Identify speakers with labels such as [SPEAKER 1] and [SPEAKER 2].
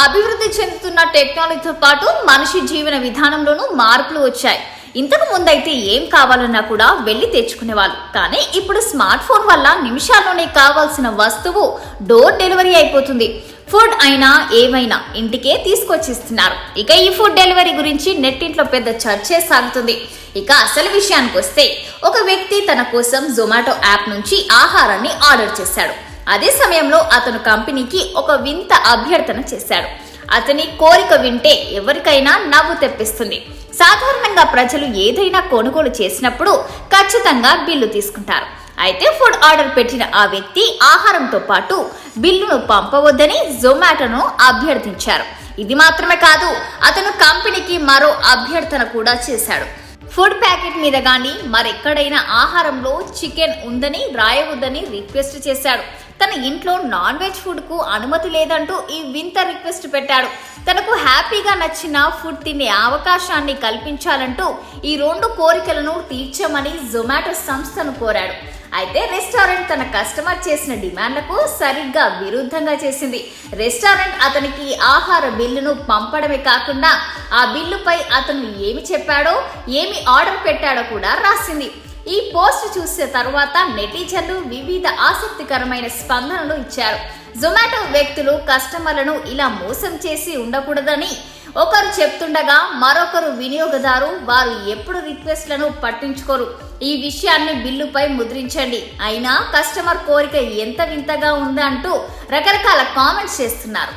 [SPEAKER 1] అభివృద్ధి చెందుతున్న టెక్నాలజీతో పాటు మనిషి జీవన విధానంలోనూ మార్పులు వచ్చాయి. ఇంతకు ముందైతే ఏం కావాలన్నా కూడా వెళ్లి తెచ్చుకునేవాళ్ళు. కానీ ఇప్పుడు స్మార్ట్ ఫోన్ వల్ల నిమిషాల్లోనే కావాల్సిన వస్తువు డోర్ డెలివరీ అయిపోతుంది. ఫుడ్ అయినా ఏమైనా ఇంటికే తీసుకొచ్చిస్తున్నారు. ఇక ఈ ఫుడ్ డెలివరీ గురించి నెట్టింట్లో పెద్ద చర్చే సాగుతుంది. ఇక అసలు విషయానికి వస్తే, ఒక వ్యక్తి తన కోసం జొమాటో యాప్ నుంచి ఆహారాన్ని ఆర్డర్ చేశాడు. అదే సమయంలో అతను కంపెనీకి ఒక వింత అభ్యర్థన చేశాడు. అతని కోరిక వింటే ఎవరికైనా నవ్వు తెప్పిస్తుంది. సాధారణంగా ప్రజలు ఏదైనా కొనుగోలు చేసినప్పుడు ఖచ్చితంగా బిల్లు తీసుకుంటారు. అయితే ఫుడ్ ఆర్డర్ పెట్టిన ఆ వ్యక్తి ఆహారంతో పాటు బిల్లును పంపవద్దని జొమాటోను అభ్యర్థించారు. ఇది మాత్రమే కాదు, అతను కంపెనీకి మరో అభ్యర్థన కూడా చేశాడు. ఫుడ్ ప్యాకెట్ మీద గానీ మరెక్కడైనా ఆహారంలో చికెన్ ఉందని రాయవద్దని రిక్వెస్ట్ చేశాడు. తన ఇంట్లో నాన్ వెజ్ ఫుడ్ కు అనుమతి లేదంటూ ఈ వింత రిక్వెస్ట్ పెట్టాడు. తనకు హ్యాపీగా నచ్చిన ఫుడ్ తినే అవకాశాన్ని కల్పించాలంటూ ఈ రెండు కోరికలను తీర్చమని జొమాటో సంస్థను కోరాడు. అయితే రెస్టారెంట్ తన కస్టమర్ చేసిన డిమాండ్లకు సరిగ్గా విరుద్ధంగా చేసింది. రెస్టారెంట్ అతనికి ఆహార బిల్లును పంపడమే కాకుండా ఆ బిల్లుపై అతను ఏమి చెప్పాడో, ఏమి ఆర్డర్ పెట్టాడో కూడా రాసింది. ఈ పోస్ట్ చూసిన తర్వాత నెటిజన్లు వివిధ ఆసక్తికరమైన స్పందనలు ఇచ్చారు. జొమాటో వ్యక్తులు కస్టమర్లను ఇలా మోసం చేసి ఉండకూడదని ఒకరు చెప్తుండగా మరొకరు వినియోగదారు వారు ఎప్పుడు రిక్వెస్ట్లను పట్టించుకోరు. ఈ విషయాన్ని బిల్లుపై ముద్రించండి. అయినా కస్టమర్ కోరిక ఎంత వింతగా ఉందంటూ రకరకాల కామెంట్స్ చేస్తున్నారు.